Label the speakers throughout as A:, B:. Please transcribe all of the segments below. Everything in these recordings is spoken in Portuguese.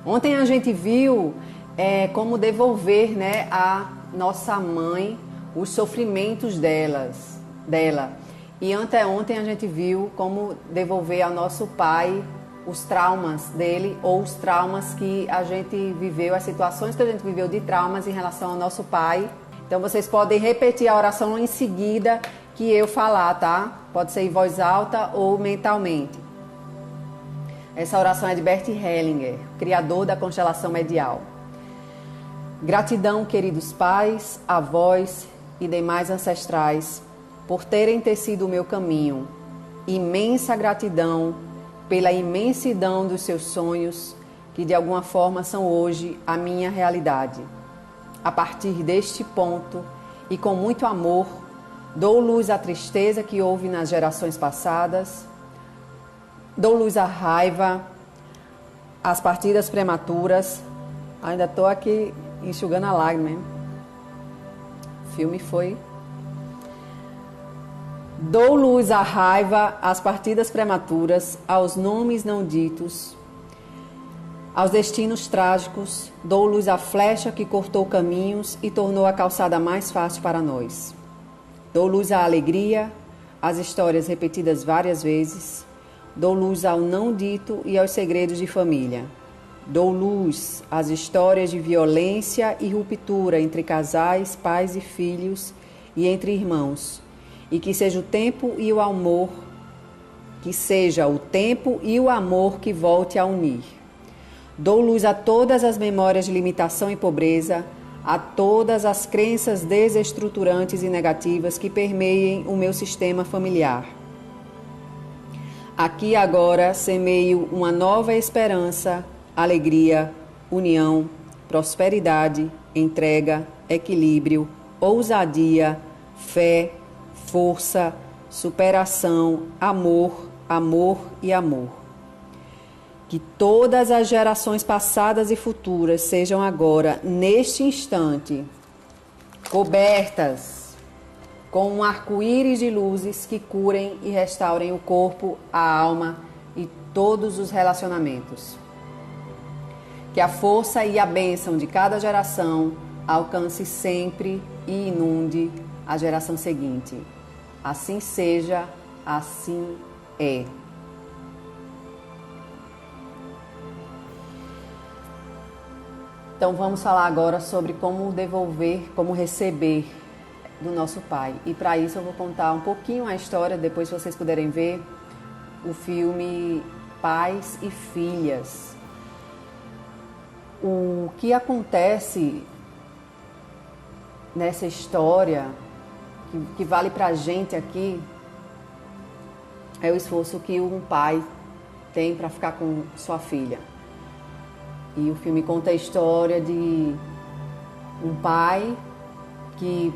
A: Ontem a gente viu como devolver, né, a nossa mãe os sofrimentos dela. E anteontem a gente viu como devolver ao nosso pai os traumas dele ou os traumas que a gente viveu, as situações que a gente viveu de traumas em relação ao nosso pai. Então vocês podem repetir a oração em seguida que eu falar, tá? Pode ser em voz alta ou mentalmente. Essa oração é de Bert Hellinger, criador da constelação medial. Gratidão, queridos pais, avós e demais ancestrais, por terem tecido o meu caminho. Imensa gratidão pela imensidão dos seus sonhos, que de alguma forma são hoje a minha realidade. A partir deste ponto, e com muito amor, dou luz à tristeza que houve nas gerações passadas, dou luz à raiva, às partidas prematuras. Ainda estou aqui enxugando a lágrima, hein? O filme foi... Dou luz à raiva, às partidas prematuras, aos nomes não ditos, aos destinos trágicos. Dou luz à flecha que cortou caminhos e tornou a calçada mais fácil para nós. Dou luz à alegria, às histórias repetidas várias vezes. Dou luz ao não dito e aos segredos de família. Dou luz às histórias de violência e ruptura entre casais, pais e filhos e entre irmãos. E que seja o tempo e o amor, que volte a unir. Dou luz a todas as memórias de limitação e pobreza, a todas as crenças desestruturantes e negativas que permeiem o meu sistema familiar. Aqui agora semeio uma nova esperança, alegria, união, prosperidade, entrega, equilíbrio, ousadia, fé, força, superação, amor, amor e amor. Que todas as gerações passadas e futuras sejam agora, neste instante, cobertas com um arco-íris de luzes que curem e restaurem o corpo, a alma e todos os relacionamentos. Que a força e a bênção de cada geração alcance sempre e inunde a geração seguinte. Assim seja, assim é. Então vamos falar agora sobre como devolver, como receber do nosso pai. E para isso eu vou contar um pouquinho a história, depois se vocês puderem ver o filme Pais e Filhas. O que acontece nessa história que vale pra gente aqui é o esforço que um pai tem para ficar com sua filha. E o filme conta a história de um pai que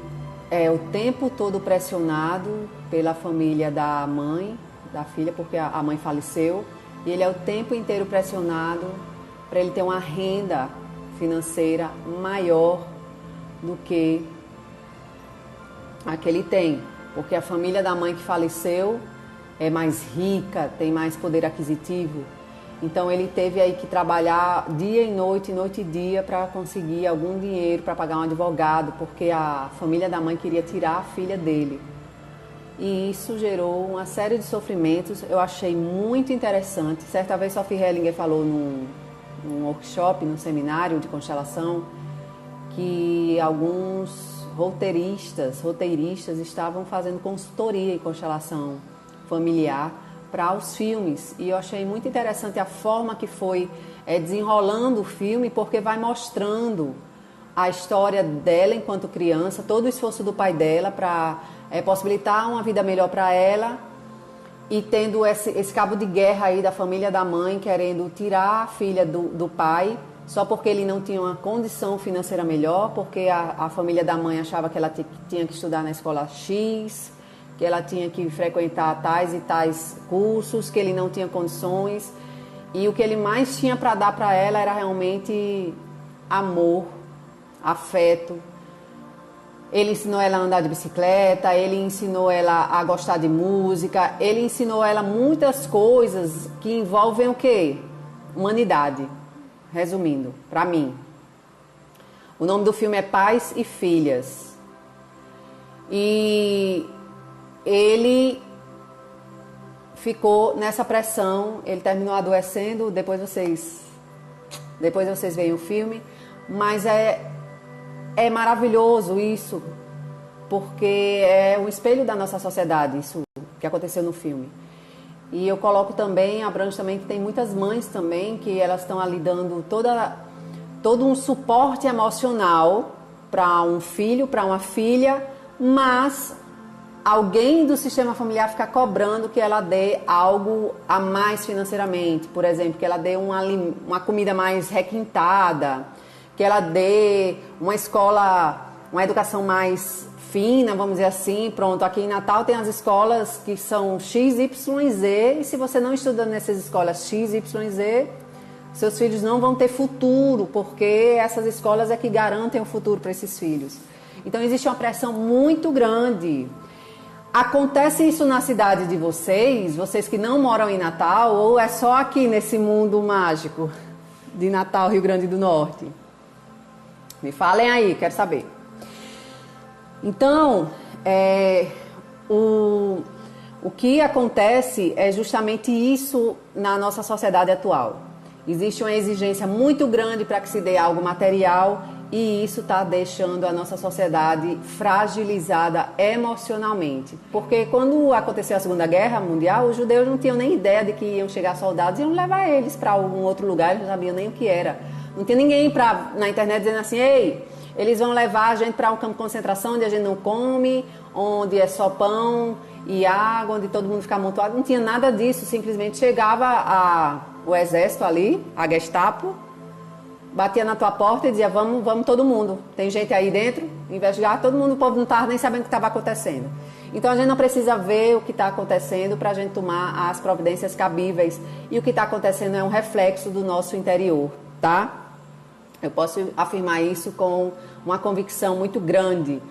A: é o tempo todo pressionado pela família da mãe, da filha, porque a mãe faleceu, e ele é o tempo inteiro pressionado para ele ter uma renda financeira maior do que a que ele tem, porque a família da mãe que faleceu é mais rica, tem mais poder aquisitivo. Então ele teve aí que trabalhar dia e noite e dia para conseguir algum dinheiro para pagar um advogado, porque a família da mãe queria tirar a filha dele. E isso gerou uma série de sofrimentos. Eu achei muito interessante. Certa vez Sophie Hellinger falou num workshop, num seminário de constelação, que alguns roteiristas estavam fazendo consultoria em constelação familiar para os filmes. E eu achei muito interessante a forma que foi desenrolando o filme, porque vai mostrando a história dela enquanto criança, todo o esforço do pai dela para possibilitar uma vida melhor para ela, e tendo esse cabo de guerra aí da família da mãe querendo tirar a filha do pai, só porque ele não tinha uma condição financeira melhor, porque a família da mãe achava que ela tinha que estudar na escola X, que ela tinha que frequentar tais e tais cursos, que ele não tinha condições. E o que ele mais tinha para dar para ela era realmente amor, afeto. Ele ensinou ela a andar de bicicleta, ele ensinou ela a gostar de música, ele ensinou ela muitas coisas que envolvem o quê? Humanidade. resumindo, para mim. O nome do filme é Pais e Filhas. E ele ficou nessa pressão, ele terminou adoecendo, depois vocês veem o filme, mas é maravilhoso isso, porque é um espelho da nossa sociedade, isso que aconteceu no filme. E eu coloco também, abranjo também que tem muitas mães também, que elas estão ali dando todo um suporte emocional para um filho, para uma filha, mas alguém do sistema familiar fica cobrando que ela dê algo a mais financeiramente. Por exemplo, que ela dê uma comida mais requintada, que ela dê uma escola, uma educação mais fina, vamos dizer assim. Pronto, aqui em Natal tem as escolas que são X, Y, Z, e se você não estuda nessas escolas X, Y, Z, seus filhos não vão ter futuro, porque essas escolas é que garantem o futuro para esses filhos. Então existe uma pressão muito grande. Acontece isso na cidade de vocês que não moram em Natal, ou é só aqui nesse mundo mágico de Natal, Rio Grande do Norte? Me falem aí, quero saber. Então, o que acontece é justamente isso na nossa sociedade atual. Existe uma exigência muito grande para que se dê algo material e isso está deixando a nossa sociedade fragilizada emocionalmente. Porque quando aconteceu a Segunda Guerra Mundial, os judeus não tinham nem ideia de que iam chegar soldados e iam levar eles para algum outro lugar, eles não sabiam nem o que era. Não tinha ninguém na internet dizendo assim, ei, eles vão levar a gente para um campo de concentração onde a gente não come, onde é só pão e água, onde todo mundo fica amontoado. Não tinha nada disso, simplesmente chegava o exército ali, a Gestapo, batia na tua porta e dizia, vamos todo mundo. Tem gente aí dentro, investigar, todo mundo, o povo não estava nem sabendo o que estava acontecendo. Então a gente não precisa ver o que está acontecendo para a gente tomar as providências cabíveis. E o que está acontecendo é um reflexo do nosso interior, tá? Eu posso afirmar isso com uma convicção muito grande.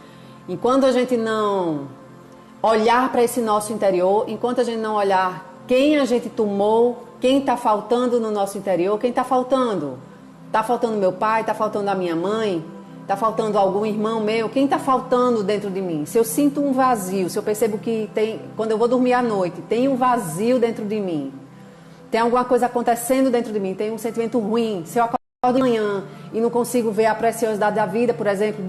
A: Enquanto a gente não olhar para esse nosso interior, enquanto a gente não olhar quem a gente tomou, quem está faltando no nosso interior, quem está faltando? Está faltando meu pai, está faltando a minha mãe, está faltando algum irmão meu, quem está faltando dentro de mim? Se eu sinto um vazio, se eu percebo que quando eu vou dormir à noite, tem um vazio dentro de mim, tem alguma coisa acontecendo dentro de mim, tem um sentimento ruim, se eu acordo de manhã e não consigo ver a preciosidade da vida, por exemplo,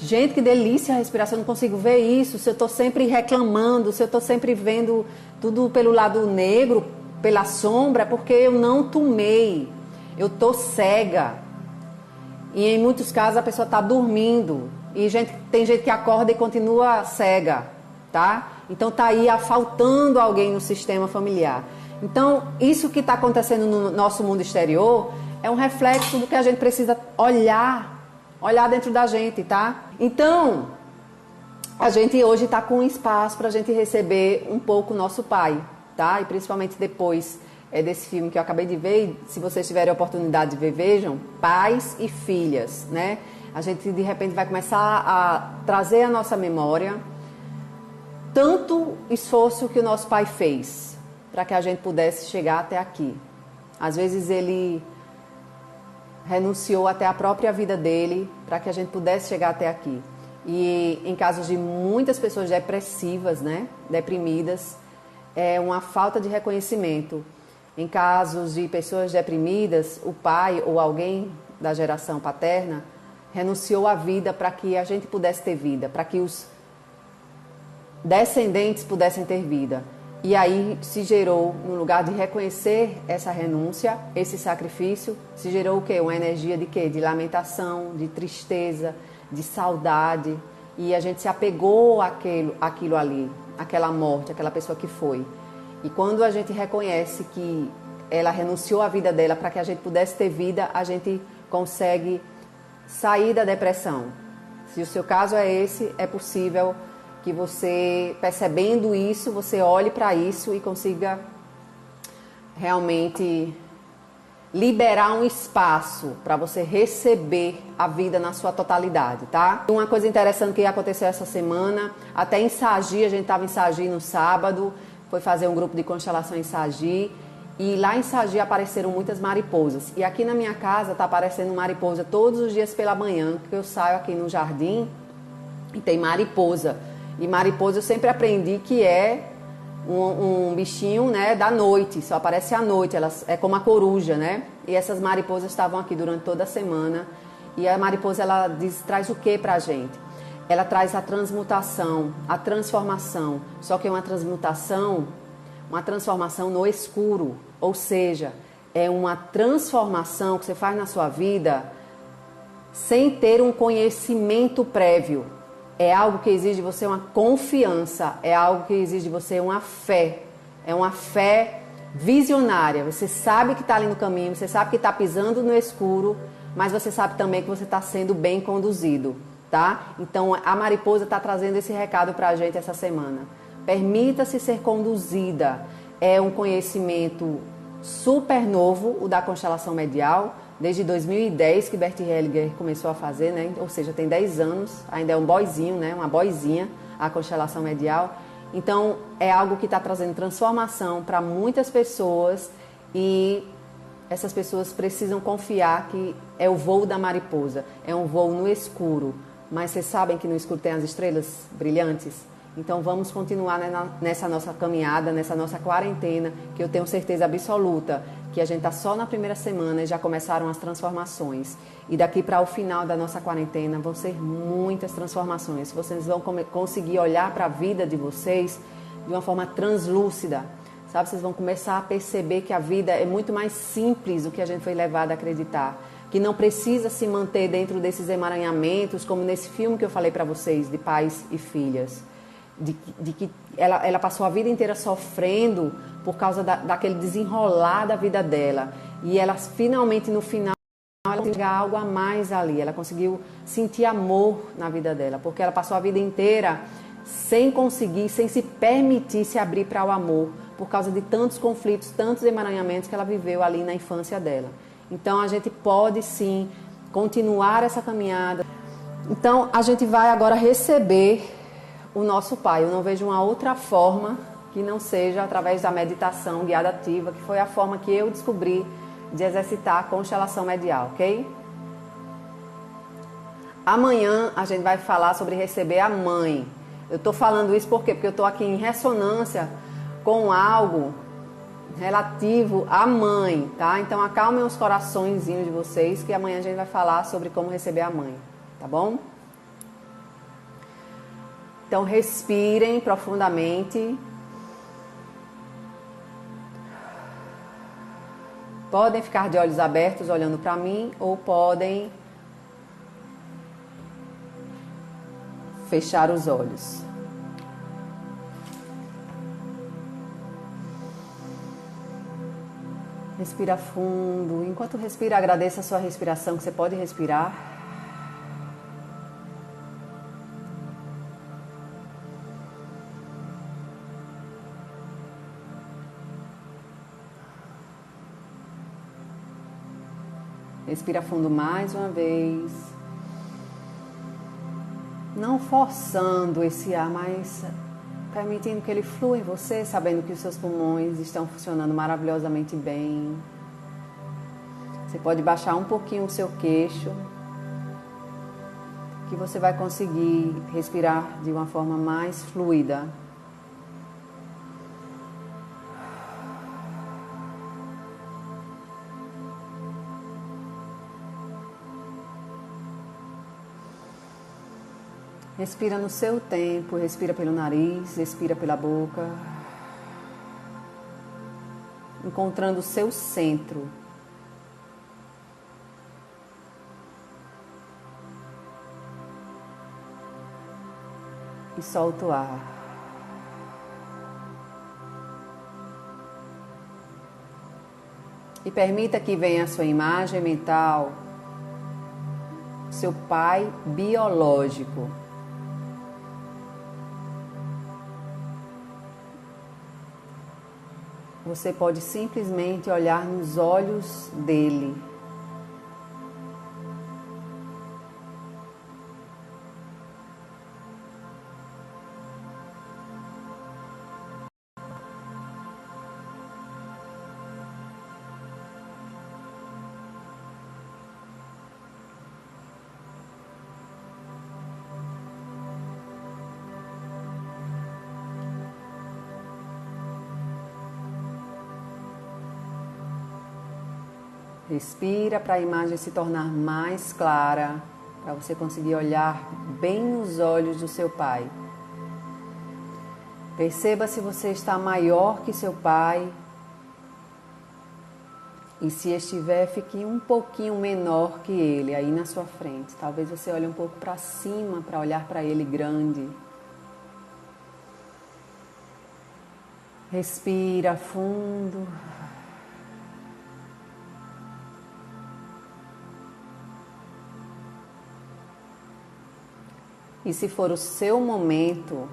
A: gente, que delícia a respiração, eu não consigo ver isso, se eu estou sempre reclamando, se eu estou sempre vendo tudo pelo lado negro, pela sombra, porque eu não tomei, eu estou cega. E em muitos casos a pessoa está dormindo, e tem gente que acorda e continua cega, tá? Então está aí faltando alguém no sistema familiar. Então, isso que está acontecendo no nosso mundo exterior é um reflexo do que a gente precisa olhar dentro da gente, tá? Então, a gente hoje está com um espaço para a gente receber um pouco o nosso pai, tá? E principalmente depois desse filme que eu acabei de ver, se vocês tiverem a oportunidade de ver, vejam, Pais e Filhas, né? A gente de repente vai começar a trazer à nossa memória tanto esforço que o nosso pai fez para que a gente pudesse chegar até aqui. Às vezes ele renunciou até a própria vida dele para que a gente pudesse chegar até aqui. E em casos de muitas pessoas depressivas, né, deprimidas, é uma falta de reconhecimento. Em casos de pessoas deprimidas, o pai ou alguém da geração paterna renunciou à vida para que a gente pudesse ter vida, para que os descendentes pudessem ter vida. E aí se gerou, no lugar de reconhecer essa renúncia, esse sacrifício, se gerou o quê? Uma energia de quê? De lamentação, de tristeza, de saudade. E a gente se apegou àquilo ali, àquela morte, àquela pessoa que foi. E quando a gente reconhece que ela renunciou à vida dela para que a gente pudesse ter vida, a gente consegue sair da depressão. Se o seu caso é esse, é possível que você, percebendo isso, você olhe para isso e consiga realmente liberar um espaço para você receber a vida na sua totalidade, tá? Uma coisa interessante que aconteceu essa semana, até em Sagi, a gente estava em Sagi no sábado, foi fazer um grupo de constelação em Sagi, E lá em Sagi apareceram muitas mariposas. E aqui na minha casa está aparecendo mariposa todos os dias pela manhã, que eu saio aqui no jardim e tem mariposa. E mariposa eu sempre aprendi que é um bichinho, né, da noite, só aparece à noite, elas é como a coruja, né? E essas mariposas estavam aqui durante toda a semana. E a mariposa, ela traz o que pra gente? Ela traz a transmutação, a transformação. Só que é uma transformação no escuro, ou seja, é uma transformação que você faz na sua vida sem ter um conhecimento prévio. É algo que exige de você uma confiança, é algo que exige de você uma fé. É uma fé visionária. Você sabe que está ali no caminho, você sabe que está pisando no escuro, mas você sabe também que você está sendo bem conduzido, tá? Então a mariposa está trazendo esse recado para a gente essa semana. Permita-se ser conduzida. É um conhecimento super novo, o da constelação medial, desde 2010 que Bert Hellinger começou a fazer, né? Ou seja, tem 10 anos, ainda é um boyzinho, né? Uma boizinha, a constelação medial. Então, é algo que está trazendo transformação para muitas pessoas e essas pessoas precisam confiar que é o voo da mariposa, é um voo no escuro. Mas vocês sabem que no escuro tem as estrelas brilhantes? Então vamos continuar nessa nossa caminhada, nessa nossa quarentena, que eu tenho certeza absoluta que a gente está só na primeira semana e já começaram as transformações. E daqui para o final da nossa quarentena vão ser muitas transformações. Vocês vão conseguir olhar para a vida de vocês de uma forma translúcida. Sabe, vocês vão começar a perceber que a vida é muito mais simples do que a gente foi levado a acreditar. Que não precisa se manter dentro desses emaranhamentos, como nesse filme que eu falei para vocês, de pais e filhas. De que ela passou a vida inteira sofrendo por causa daquele desenrolar da vida dela. E ela finalmente, no final, ela conseguiu algo a mais ali. Ela conseguiu sentir amor na vida dela, porque ela passou a vida inteira sem conseguir, sem se permitir se abrir para o amor, por causa de tantos conflitos, tantos emaranhamentos que ela viveu ali na infância dela. Então a gente pode sim continuar essa caminhada. Então a gente vai agora receber o nosso Pai. Eu não vejo uma outra forma que não seja através da meditação guiada ativa, que foi a forma que eu descobri de exercitar a constelação medial, ok? Amanhã a gente vai falar sobre receber a mãe. Eu estou falando isso por quê? Porque eu estou aqui em ressonância com algo relativo à mãe, tá? Então acalmem os coraçõezinhos de vocês, que amanhã a gente vai falar sobre como receber a mãe, tá bom? Então respirem profundamente. Podem ficar de olhos abertos olhando para mim ou podem fechar os olhos. Respira fundo. Enquanto respira, agradeça a sua respiração, que você pode respirar. Respira fundo mais uma vez. Não forçando esse ar, mas permitindo que ele flua em você, sabendo que os seus pulmões estão funcionando maravilhosamente bem. Você pode baixar um pouquinho o seu queixo, que você vai conseguir respirar de uma forma mais fluida. Respira no seu tempo, respira pelo nariz, respira pela boca, encontrando o seu centro. E solta o ar. E permita que venha a sua imagem mental, seu pai biológico. Você pode simplesmente olhar nos olhos dele. Respira para a imagem se tornar mais clara, para você conseguir olhar bem nos olhos do seu pai. Perceba se você está maior que seu pai. E se estiver, fique um pouquinho menor que ele, aí na sua frente. Talvez você olhe um pouco para cima, para olhar para ele grande. Respira fundo. E se for o seu momento,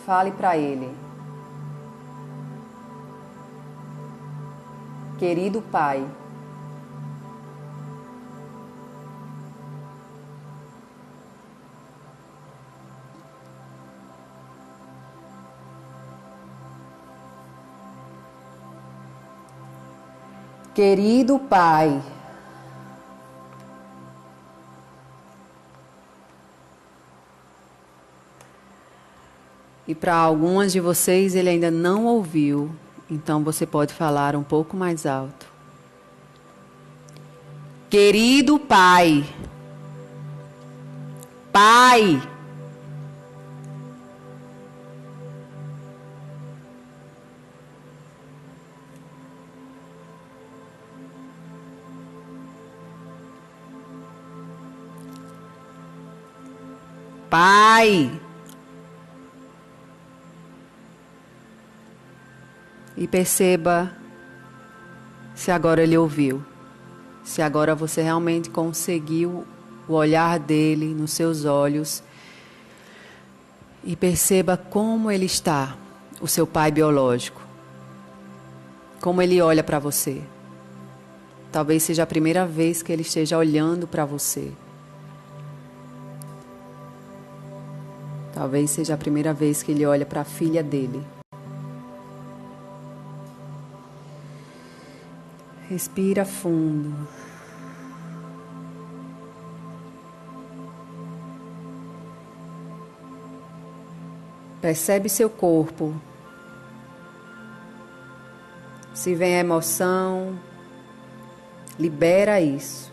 A: fale para ele: querido pai, querido pai, e para algumas de vocês ele ainda não ouviu, então você pode falar um pouco mais alto. Querido pai, pai, pai. E perceba se agora ele ouviu, se agora você realmente conseguiu o olhar dele nos seus olhos e perceba como ele está, o seu pai biológico, como ele olha para você. Talvez seja a primeira vez que ele esteja olhando para você. Talvez seja a primeira vez que ele olha para a filha dele. Respira fundo. Percebe seu corpo. Se vem a emoção, libera isso.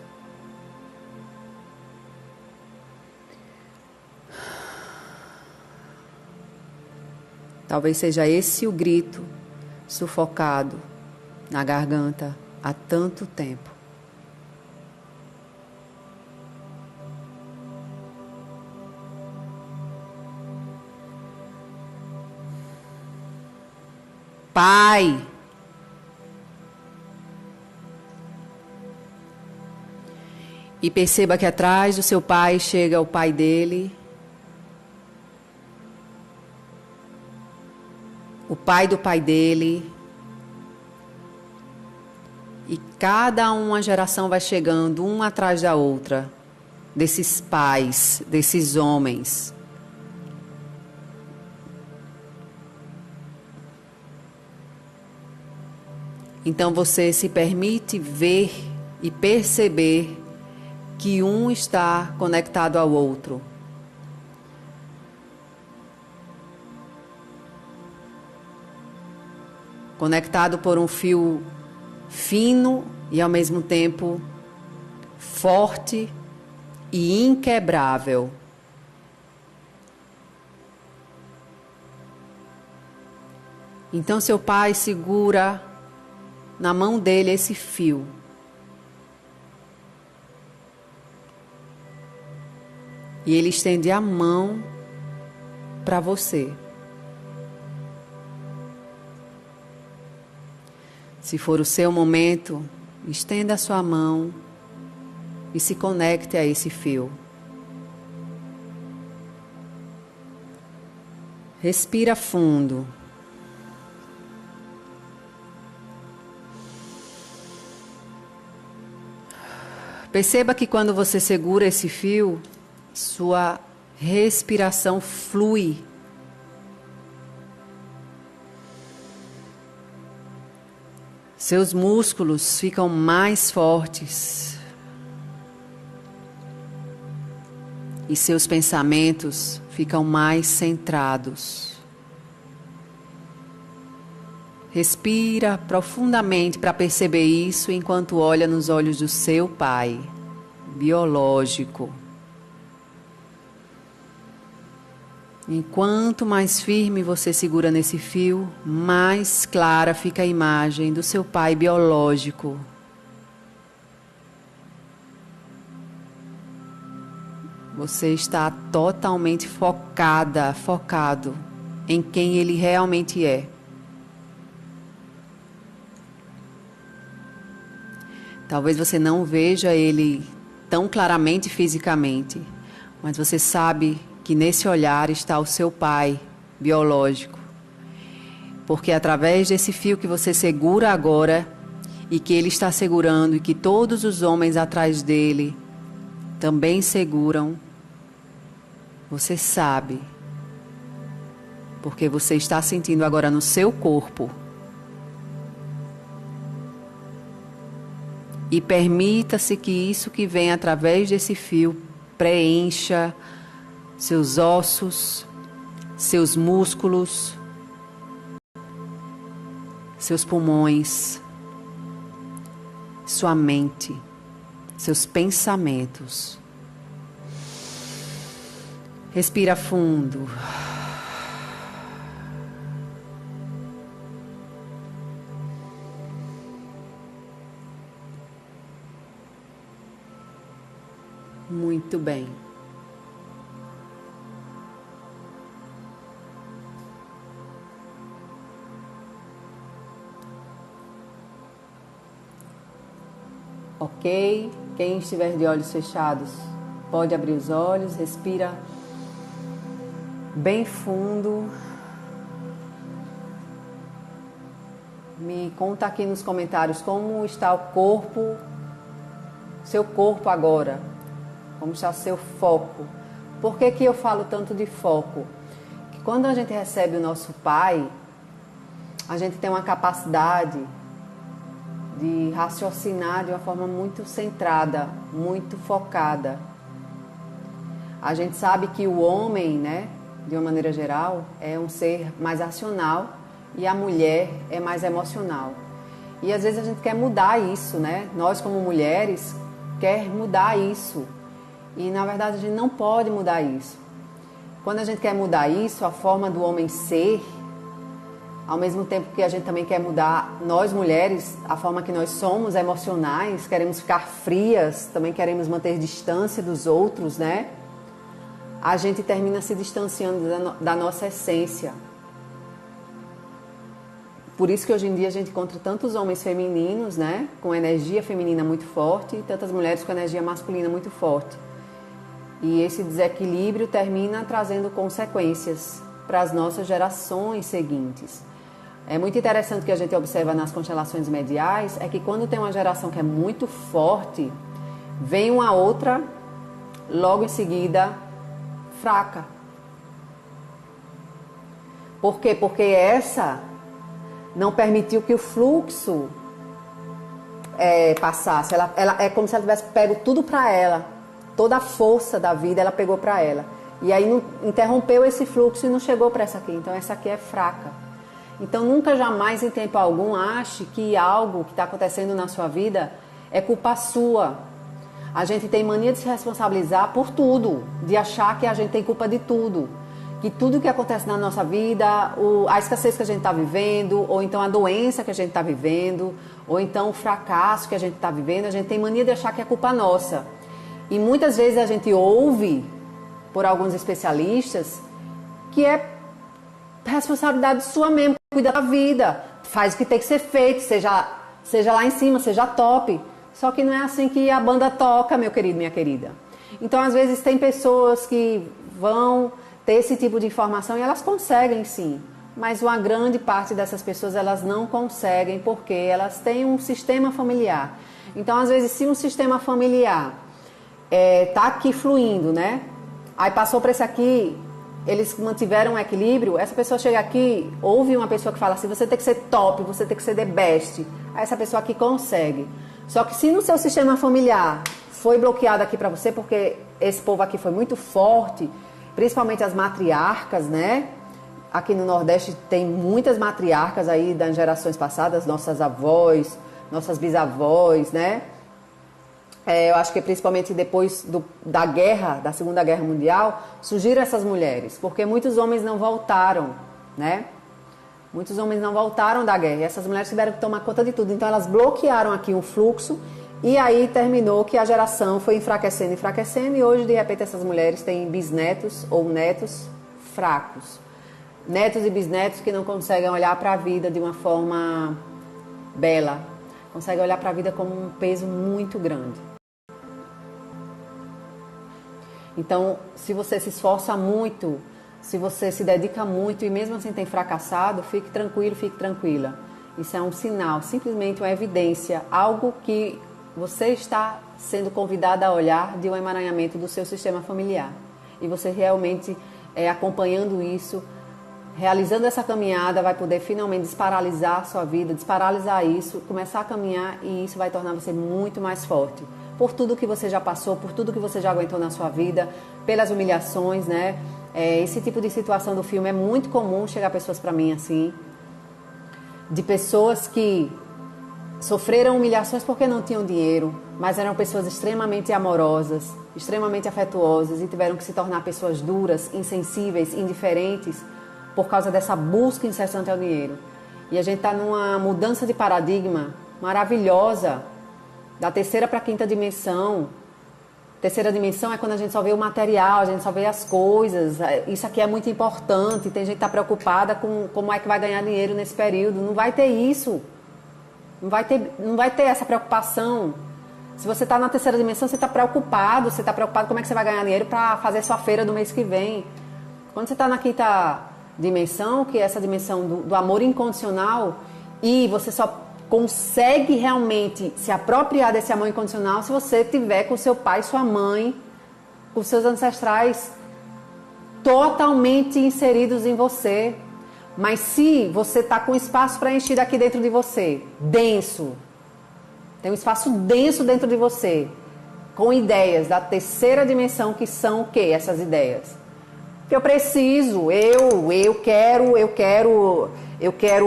A: Talvez seja esse o grito sufocado na garganta há tanto tempo. Pai, e perceba que atrás do seu pai chega o pai dele, o pai do pai dele, e cada uma geração vai chegando, uma atrás da outra, desses pais, desses homens. Então você se permite ver e perceber que um está conectado ao outro. Conectado por um fio fino e ao mesmo tempo forte e inquebrável. Então seu pai segura na mão dele esse fio. E ele estende a mão para você. Se for o seu momento, estenda a sua mão e se conecte a esse fio. Respira fundo. Perceba que quando você segura esse fio, sua respiração flui. Seus músculos ficam mais fortes. E seus pensamentos ficam mais centrados. Respira profundamente para perceber isso enquanto olha nos olhos do seu pai biológico. Enquanto mais firme você segura nesse fio, mais clara fica a imagem do seu pai biológico. Você está totalmente focado em quem ele realmente é. Talvez você não veja ele tão claramente fisicamente, mas você sabe que nesse olhar está o seu pai biológico. Porque através desse fio que você segura agora, e que ele está segurando, e que todos os homens atrás dele também seguram, você sabe, porque você está sentindo agora no seu corpo. E permita-se que isso que vem através desse fio preencha seus ossos, seus músculos, seus pulmões, sua mente, seus pensamentos. Respira fundo. Muito bem. Ok? Quem estiver de olhos fechados pode abrir os olhos, respira bem fundo. Me conta aqui nos comentários como está o corpo, seu corpo agora, como está o seu foco. Por que que eu falo tanto de foco? Que quando a gente recebe o nosso Pai, a gente tem uma capacidade de raciocinar de uma forma muito centrada, muito focada. A gente sabe que o homem, né, de uma maneira geral, é um ser mais racional e a mulher é mais emocional. E às vezes a gente quer mudar isso, né? Nós como mulheres quer mudar isso. E na verdade a gente não pode mudar isso. Quando a gente quer mudar isso, a forma do homem ser, ao mesmo tempo que a gente também quer mudar, nós mulheres, a forma que nós somos emocionais, queremos ficar frias, também queremos manter distância dos outros, né? A gente termina se distanciando da nossa essência. Por isso que hoje em dia a gente encontra tantos homens femininos, né, com energia feminina muito forte, e tantas mulheres com energia masculina muito forte. E esse desequilíbrio termina trazendo consequências para as nossas gerações seguintes. É muito interessante que a gente observa nas constelações mediais, é que quando tem uma geração que é muito forte, vem uma outra, logo em seguida, fraca. Por quê? Porque essa não permitiu que o fluxo passasse. Ela é como se ela tivesse pego tudo para ela. Toda a força da vida ela pegou para ela. E aí não, interrompeu esse fluxo e não chegou para essa aqui. Então essa aqui é fraca. Então nunca jamais em tempo algum ache que algo que está acontecendo na sua vida é culpa sua. A gente tem mania de se responsabilizar por tudo, de achar que a gente tem culpa de tudo. Que tudo que acontece na nossa vida, a escassez que a gente está vivendo, ou então a doença que a gente está vivendo, ou então o fracasso que a gente está vivendo, a gente tem mania de achar que é culpa nossa. E muitas vezes a gente ouve, por alguns especialistas, que é responsabilidade sua mesmo, cuida da vida, faz o que tem que ser feito, seja lá em cima, seja top. Só que não é assim que a banda toca, meu querido, minha querida. Então, às vezes, tem pessoas que vão ter esse tipo de informação e elas conseguem sim, mas uma grande parte dessas pessoas elas não conseguem porque elas têm um sistema familiar. Então, às vezes, se um sistema familiar tá aqui fluindo, né? Aí passou para esse aqui, eles mantiveram um equilíbrio, essa pessoa chega aqui, ouve uma pessoa que fala assim, você tem que ser top, você tem que ser the best. Aí essa pessoa aqui consegue. Só que se no seu sistema familiar foi bloqueado aqui para você, porque esse povo aqui foi muito forte, principalmente as matriarcas, né? aqui no Nordeste tem muitas matriarcas aí das gerações passadas, nossas avós, nossas bisavós, né? Eu acho que principalmente depois da guerra, da Segunda Guerra Mundial, surgiram essas mulheres, porque muitos homens não voltaram, né? Muitos homens não voltaram da guerra e essas mulheres tiveram que tomar conta de tudo. Então elas bloquearam aqui um fluxo e aí terminou que a geração foi enfraquecendo e hoje de repente essas mulheres têm bisnetos ou netos fracos. Netos e bisnetos que não conseguem olhar para a vida de uma forma bela, conseguem olhar para a vida como um peso muito grande. Então, se você se esforça muito, se você se dedica muito e mesmo assim tem fracassado, fique tranquilo, fique tranquila. Isso é um sinal, simplesmente uma evidência, algo que você está sendo convidada a olhar de um emaranhamento do seu sistema familiar. E você realmente, acompanhando isso, realizando essa caminhada, vai poder finalmente desparalisar a sua vida, desparalisar isso, começar a caminhar e isso vai tornar você muito mais forte. Por tudo que você já passou, por tudo que você já aguentou na sua vida, pelas humilhações, né? Esse tipo de situação do filme é muito comum chegar pessoas para mim assim, de pessoas que sofreram humilhações porque não tinham dinheiro, mas eram pessoas extremamente amorosas, extremamente afetuosas e tiveram que se tornar pessoas duras, insensíveis, indiferentes por causa dessa busca incessante ao dinheiro. E a gente está numa mudança de paradigma maravilhosa, da terceira para a quinta dimensão. Terceira dimensão é quando a gente só vê o material, a gente só vê as coisas. Isso aqui é muito importante. Tem gente que está preocupada com como é que vai ganhar dinheiro nesse período. Não vai ter isso. Não vai ter essa preocupação. Se você está na terceira dimensão, você está preocupado como é que você vai ganhar dinheiro para fazer sua feira do mês que vem. Quando você está na quinta dimensão, que é essa dimensão do amor incondicional, e você só consegue realmente se apropriar desse amor incondicional se você tiver com seu pai, sua mãe, com seus ancestrais totalmente inseridos em você. Mas se você está com espaço preenchido aqui dentro de você, denso, tem um espaço denso dentro de você, com ideias da terceira dimensão, que são o quê? Essas ideias. Que eu preciso, eu quero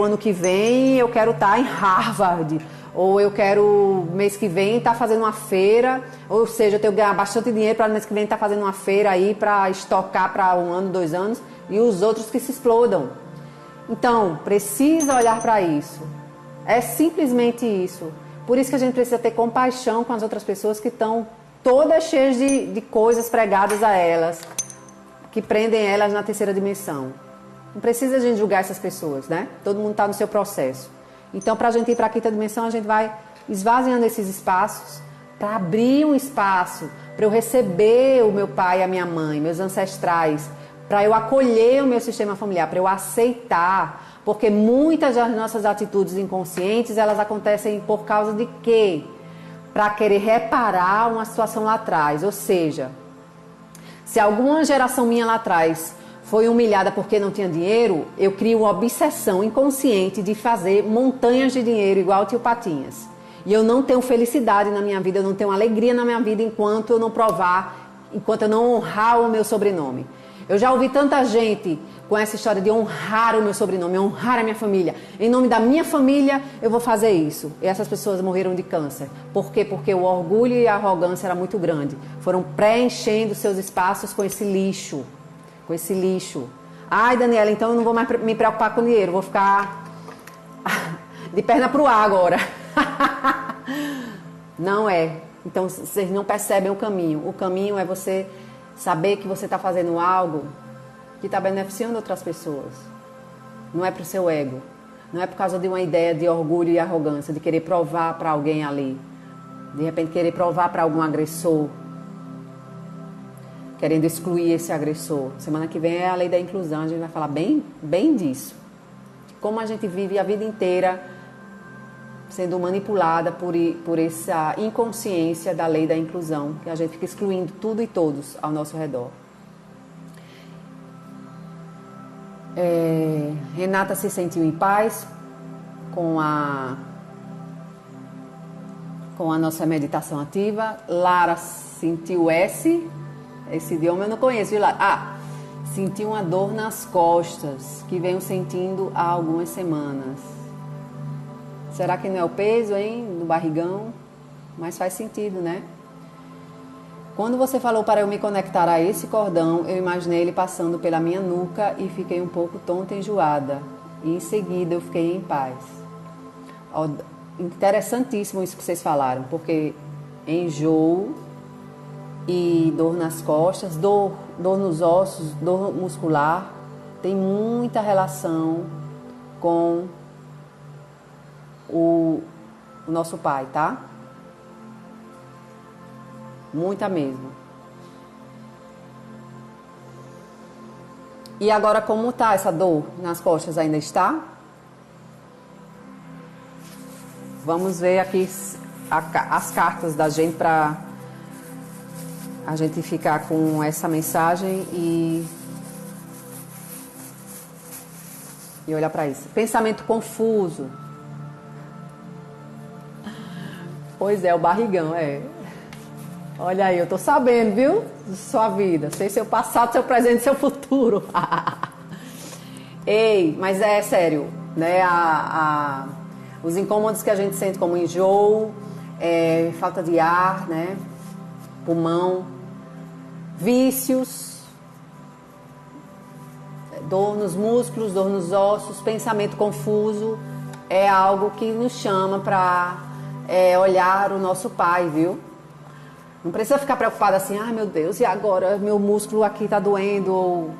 A: ano que vem, eu quero estar em Harvard, ou eu quero mês que vem estar fazendo uma feira, ou seja, eu tenho que ganhar bastante dinheiro para mês que vem estar fazendo uma feira aí para estocar para 1 ano, 2 anos, e os outros que se explodam. Então, precisa olhar para isso. É simplesmente isso. Por isso que a gente precisa ter compaixão com as outras pessoas que estão todas cheias de coisas pregadas a elas, que prendem elas na terceira dimensão. Não precisa a gente julgar essas pessoas, né? Todo mundo está no seu processo. Então, para a gente ir para a quinta dimensão, a gente vai esvaziando esses espaços para abrir um espaço para eu receber o meu pai e a minha mãe, meus ancestrais, para eu acolher o meu sistema familiar, para eu aceitar. Porque muitas das nossas atitudes inconscientes, elas acontecem por causa de quê? Para querer reparar uma situação lá atrás. Ou seja, se alguma geração minha lá atrás foi humilhada porque não tinha dinheiro, eu crio uma obsessão inconsciente de fazer montanhas de dinheiro igual o tio Patinhas. E eu não tenho felicidade na minha vida, eu não tenho alegria na minha vida enquanto eu não provar, enquanto eu não honrar o meu sobrenome. Eu já ouvi tanta gente com essa história de honrar o meu sobrenome, honrar a minha família. Em nome da minha família, eu vou fazer isso. E essas pessoas morreram de câncer. Por quê? Porque o orgulho e a arrogância era muito grande. Foram preenchendo seus espaços com esse lixo. Com esse lixo. Ai, Daniela, então eu não vou mais me preocupar com dinheiro. Vou ficar de perna pro ar agora. Não é. Então, vocês não percebem o caminho. O caminho é você saber que você está fazendo algo que está beneficiando outras pessoas. Não é para o seu ego. Não é por causa de uma ideia de orgulho e arrogância, de querer provar para alguém ali. De repente querer provar para algum agressor. Querendo excluir esse agressor. Semana que vem é a lei da inclusão. A gente vai falar bem disso. Como a gente vive a vida inteira sendo manipulada por essa inconsciência da lei da inclusão, que a gente fica excluindo tudo e todos ao nosso redor. Renata se sentiu em paz com a nossa meditação ativa. Lara sentiu esse idioma eu não conheço, viu, Lara? Senti uma dor nas costas, que venho sentindo há algumas semanas. Será que não é o peso, hein? Do barrigão? Mas faz sentido, né? Quando você falou para eu me conectar a esse cordão, eu imaginei ele passando pela minha nuca e fiquei um pouco tonta e enjoada. E em seguida eu fiquei em paz. Ó, interessantíssimo isso que vocês falaram, porque enjoo e dor nas costas, dor nos ossos, dor muscular, tem muita relação com o nosso pai, tá? Muita mesmo. E agora como tá essa dor nas costas? Ainda está? Vamos ver aqui as cartas da gente para a gente ficar com essa mensagem e olhar para isso. Pensamento confuso. Pois é, o barrigão, é. Olha aí, eu tô sabendo, viu? Sua vida. Sei seu passado, seu presente, seu futuro. Ei, mas é sério, né? Os incômodos que a gente sente como enjoo, falta de ar, né? Pulmão, vícios, dor nos músculos, dor nos ossos, pensamento confuso, é algo que nos chama para olhar o nosso pai, viu? Não precisa ficar preocupada assim, ai meu Deus, e agora meu músculo aqui tá doendo,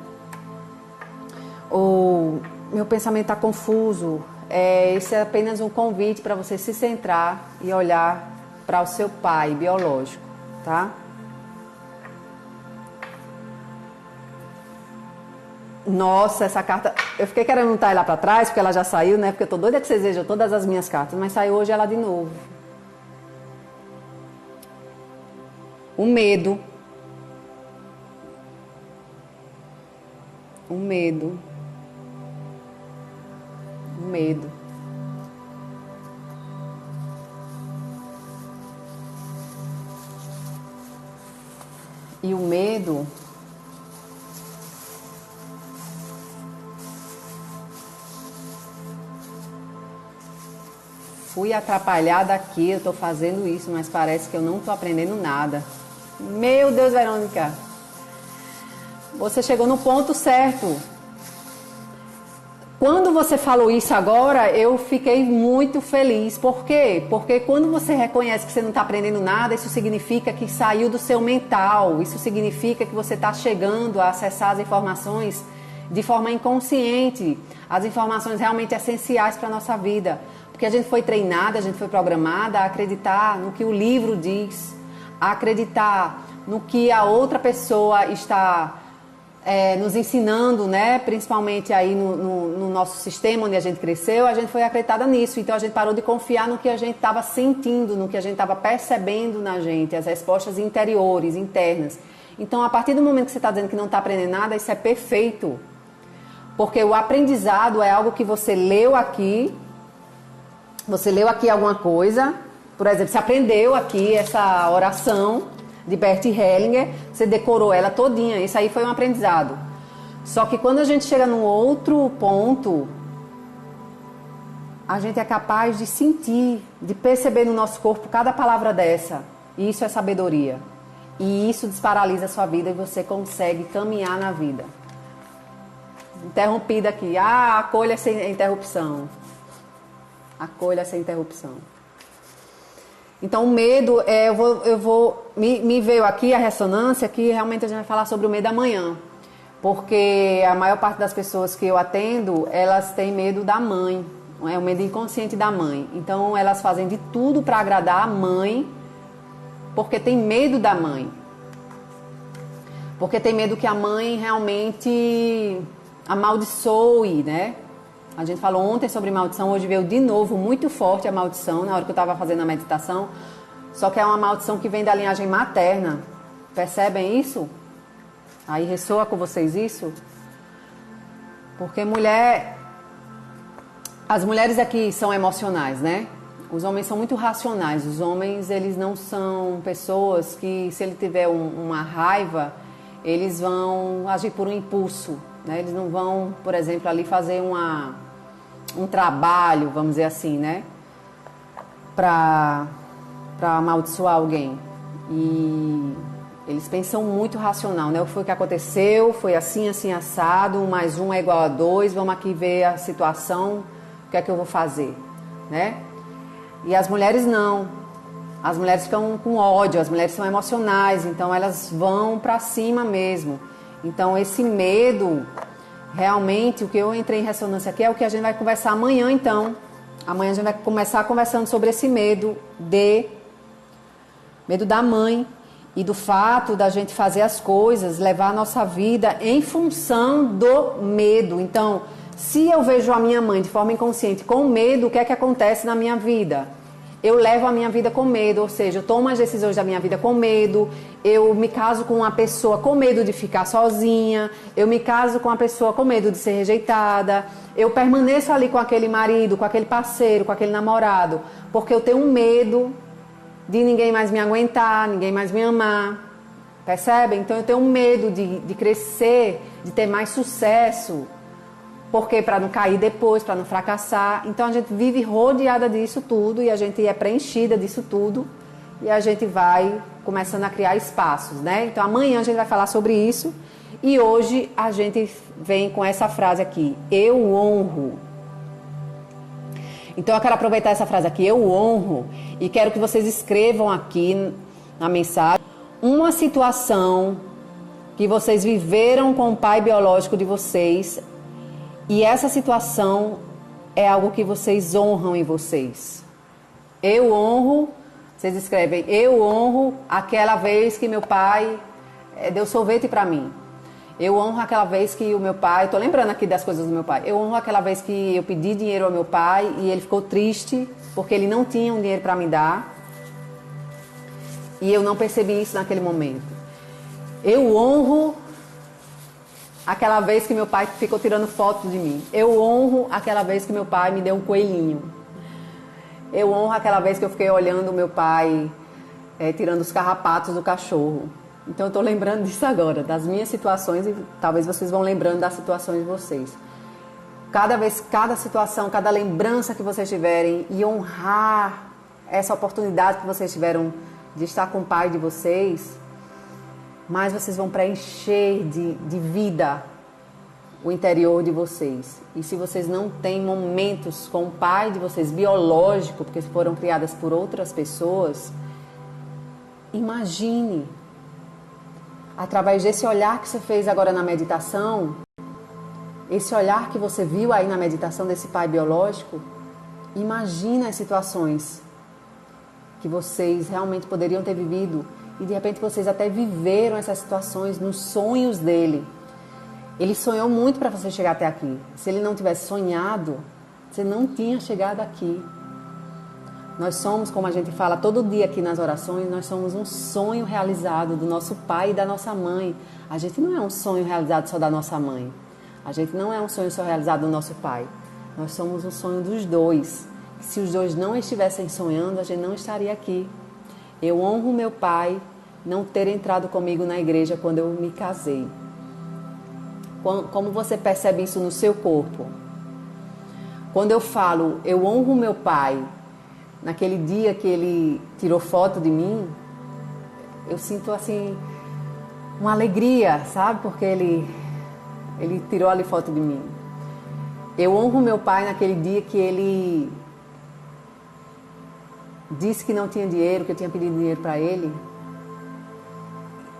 A: ou meu pensamento tá confuso. Esse é apenas um convite para você se centrar e olhar para o seu pai biológico, tá? Nossa, essa carta, eu fiquei querendo botar ela para trás, porque ela já saiu, né? Porque eu tô doida que vocês vejam todas as minhas cartas, mas saiu hoje ela de novo. O medo. O medo. O medo. E o medo fui atrapalhada aqui, eu tô fazendo isso, mas parece que eu não tô aprendendo nada. Meu Deus, Verônica, você chegou no ponto certo. Quando você falou isso agora, eu fiquei muito feliz. Por quê? Porque quando você reconhece que você não está aprendendo nada, isso significa que saiu do seu mental. Isso significa que você está chegando a acessar as informações de forma inconsciente. As informações realmente essenciais para a nossa vida. Porque a gente foi treinada, a gente foi programada a acreditar no que o livro diz, a acreditar no que a outra pessoa está nos ensinando, né? Principalmente aí no nosso sistema onde a gente cresceu, a gente foi acreditada nisso. Então a gente parou de confiar no que a gente estava sentindo, no que a gente estava percebendo na gente, as respostas interiores, internas. Então a partir do momento que você está dizendo que não está aprendendo nada, isso é perfeito. Porque o aprendizado é algo que você leu aqui alguma coisa, por exemplo, você aprendeu aqui essa oração de Bert Hellinger, você decorou ela todinha, isso aí foi um aprendizado. Só que quando a gente chega num outro ponto, a gente é capaz de sentir, de perceber no nosso corpo cada palavra dessa. E isso é sabedoria. E isso desparalisa a sua vida e você consegue caminhar na vida. Interrompida aqui. Acolha essa interrupção. Acolha essa interrupção. Então o medo, me veio aqui a ressonância que realmente a gente vai falar sobre o medo amanhã. Porque a maior parte das pessoas que eu atendo, elas têm medo da mãe. É o medo inconsciente da mãe. Então elas fazem de tudo para agradar a mãe, porque tem medo da mãe. Porque tem medo que a mãe realmente amaldiçoe, né? A gente falou ontem sobre maldição, hoje veio de novo muito forte a maldição, na hora que eu estava fazendo a meditação. Só que é uma maldição que vem da linhagem materna. Percebem isso? Aí ressoa com vocês isso? Porque as mulheres aqui são emocionais, né? Os homens são muito racionais. Os homens, eles não são pessoas que, se ele tiver uma raiva, eles vão agir por um impulso, né? Eles não vão, por exemplo, ali fazer um trabalho, vamos dizer assim, né? Para amaldiçoar alguém. E eles pensam muito racional, né? O que foi que aconteceu, foi assim, assim, assado, 1 mais 1 é igual a 2, vamos aqui ver a situação, o que é que eu vou fazer, né? E as mulheres não. As mulheres ficam com ódio, as mulheres são emocionais, então elas vão para cima mesmo. Então esse medo, realmente, o que eu entrei em ressonância aqui é o que a gente vai conversar amanhã, então. Amanhã a gente vai começar conversando sobre esse medo da mãe e do fato da gente fazer as coisas, levar a nossa vida em função do medo. Então, se eu vejo a minha mãe de forma inconsciente com medo, o que é que acontece na minha vida? Eu levo a minha vida com medo, ou seja, eu tomo as decisões da minha vida com medo, eu me caso com uma pessoa com medo de ficar sozinha, eu me caso com uma pessoa com medo de ser rejeitada, eu permaneço ali com aquele marido, com aquele parceiro, com aquele namorado, porque eu tenho um medo de ninguém mais me aguentar, ninguém mais me amar, percebe? Então eu tenho medo de crescer, de ter mais sucesso, porque para não cair depois, para não fracassar. Então a gente vive rodeada disso tudo e a gente é preenchida disso tudo e a gente vai começando a criar espaços, né? Então amanhã a gente vai falar sobre isso e hoje a gente vem com essa frase aqui: eu honro. Então eu quero aproveitar essa frase aqui, eu honro, e quero que vocês escrevam aqui na mensagem uma situação que vocês viveram com o pai biológico de vocês. E essa situação é algo que vocês honram em vocês. Eu honro, vocês escrevem, eu honro aquela vez que meu pai deu sorvete para mim. Eu honro aquela vez que o meu pai, tô lembrando aqui das coisas do meu pai. Eu honro aquela vez que eu pedi dinheiro ao meu pai e ele ficou triste porque ele não tinha um dinheiro para me dar. E eu não percebi isso naquele momento. Eu honro aquela vez que meu pai ficou tirando foto de mim. Eu honro aquela vez que meu pai me deu um coelhinho. Eu honro aquela vez que eu fiquei olhando o meu pai tirando os carrapatos do cachorro. Então eu estou lembrando disso agora, das minhas situações, e talvez vocês vão lembrando das situações de vocês. Cada situação, cada lembrança que vocês tiverem, e honrar essa oportunidade que vocês tiveram de estar com o pai de vocês, mais vocês vão preencher de vida o interior de vocês. E se vocês não têm momentos com o pai de vocês, biológico, porque foram criadas por outras pessoas, imagine, através desse olhar que você fez agora na meditação, esse olhar que você viu aí na meditação desse pai biológico, imagina as situações que vocês realmente poderiam ter vivido. E de repente vocês até viveram essas situações nos sonhos dele. Ele sonhou muito para você chegar até aqui. Se ele não tivesse sonhado, você não tinha chegado aqui. Nós somos, como a gente fala todo dia aqui nas orações, nós somos um sonho realizado do nosso pai e da nossa mãe. A gente não é um sonho realizado só da nossa mãe. A gente não é um sonho só realizado do nosso pai. Nós somos um sonho dos dois. Se os dois não estivessem sonhando, a gente não estaria aqui. Eu honro meu pai não ter entrado comigo na igreja quando eu me casei. Como você percebe isso no seu corpo? Quando eu falo, eu honro meu pai, naquele dia que ele tirou foto de mim, eu sinto assim, uma alegria, sabe? Porque ele tirou ali foto de mim. Eu honro meu pai naquele dia que ele disse que não tinha dinheiro, que eu tinha pedido dinheiro para ele.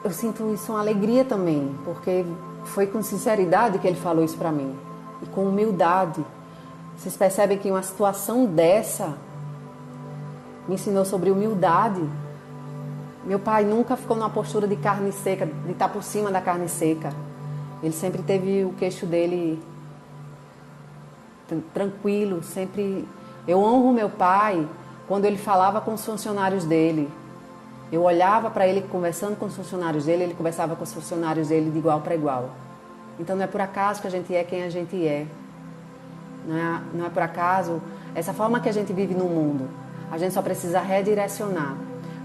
A: Eu sinto isso uma alegria também, porque foi com sinceridade que ele falou isso para mim. E com humildade. Vocês percebem que uma situação dessa me ensinou sobre humildade. Meu pai nunca ficou numa postura de carne seca, de estar por cima da carne seca. Ele sempre teve o queixo dele tranquilo, sempre. Eu honro meu pai quando ele falava com os funcionários dele. Eu olhava para ele conversando com os funcionários dele, ele conversava com os funcionários dele de igual para igual. Então não é por acaso que a gente é quem a gente é. Não é por acaso essa forma que a gente vive no mundo. A gente só precisa redirecionar.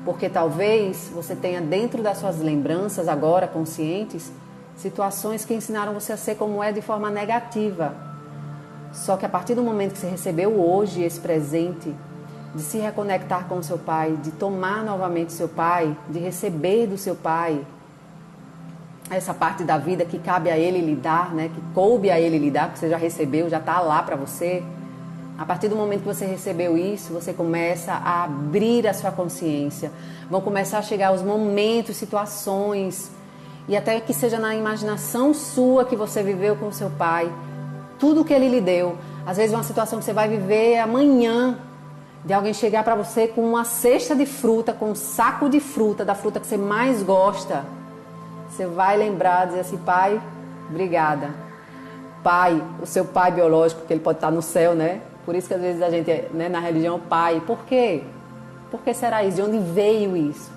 A: Porque talvez você tenha dentro das suas lembranças, agora conscientes, situações que ensinaram você a ser como é de forma negativa. Só que a partir do momento que você recebeu hoje esse presente, de se reconectar com o seu pai, de tomar novamente seu pai, de receber do seu pai essa parte da vida que cabe a ele lidar, né? Que coube a ele lidar, que você já recebeu, já está lá para você. A partir do momento que você recebeu isso, você começa a abrir a sua consciência. Vão começar a chegar os momentos, situações, e até que seja na imaginação sua que você viveu com o seu pai, tudo que ele lhe deu. Às vezes uma situação que você vai viver amanhã, de alguém chegar para você com uma cesta de fruta, com um saco de fruta, da fruta que você mais gosta. Você vai lembrar, dizer assim, pai, obrigada. Pai, o seu pai biológico, que ele pode estar no céu, né? Por isso que às vezes a gente, né, na religião, pai. Por quê? Por que será isso? De onde veio isso?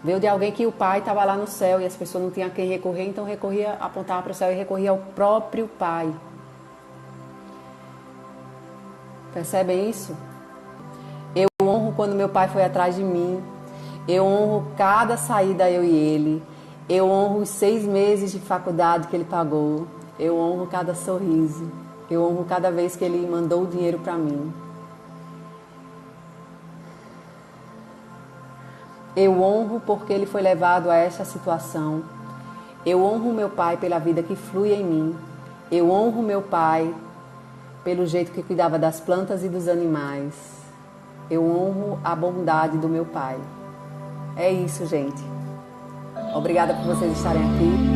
A: Veio de alguém que o pai estava lá no céu e as pessoas não tinham a quem recorrer, então recorria, apontava para o céu e recorria ao próprio pai. Percebem isso? Eu honro quando meu pai foi atrás de mim. Eu honro cada saída, eu e ele. Eu honro os 6 meses de faculdade que ele pagou. Eu honro cada sorriso. Eu honro cada vez que ele mandou o dinheiro para mim. Eu honro porque ele foi levado a essa situação. Eu honro meu pai pela vida que flui em mim. Eu honro meu pai pelo jeito que cuidava das plantas e dos animais. Eu honro a bondade do meu pai. É isso, gente. Obrigada por vocês estarem aqui.